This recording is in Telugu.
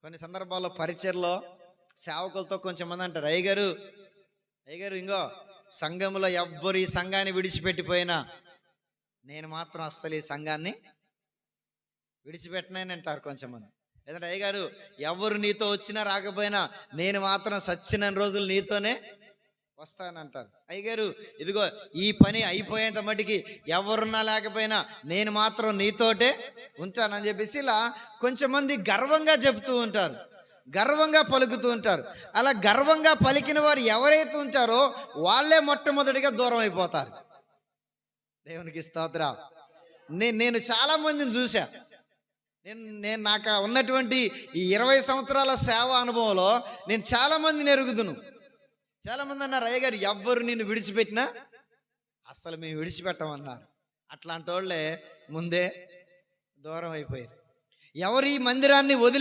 కొన్ని సందర్భాల్లో పరిచర్లో సేవకులతో కొంచెం మంది అంటారు, అయ్యగారు ఇంకో సంఘంలో ఎవ్వరు ఈ సంఘాన్ని విడిచిపెట్టిపోయినా నేను మాత్రం అస్సలు ఈ సంఘాన్ని విడిచిపెట్టనని అంటారు కొంచెంమంది. లేదంటే అయ్యగారు ఎవరు నీతో వచ్చినా రాకపోయినా నేను మాత్రం సచ్చినన్ని రోజులు నీతోనే వస్తానంటారు. అయ్యగారు ఇదిగో ఈ పని అయిపోయేంత మటుకి ఎవరున్నా లేకపోయినా నేను మాత్రం నీతోటే ఉంటానని చెప్పేసి ఇలా కొంచెం మంది గర్వంగా చెబుతూ ఉంటారు, గర్వంగా పలుకుతూ ఉంటారు. అలా గర్వంగా పలికిన వారు ఎవరైతే ఉంటారో వాళ్ళే మొట్టమొదటిగా దూరం అయిపోతారు. దేవునికి స్తోత్రం. నేను చాలా మందిని చూశా. నేను నాకు ఉన్నటువంటి ఈ 20 సంవత్సరాల సేవ అనుభవంలో నేను చాలా మందిని ఎరుగుదును. చాలా మంది అన్నారు, అయ్యగారు ఎవ్వరు నిన్ను విడిచిపెట్టినా అస్సలు మేము విడిచిపెట్టమన్నారు. అట్లాంటి వాళ్ళే ముందే దూరం అయిపోయారు. ఎవరు ఈ మందిరాన్ని వదిలి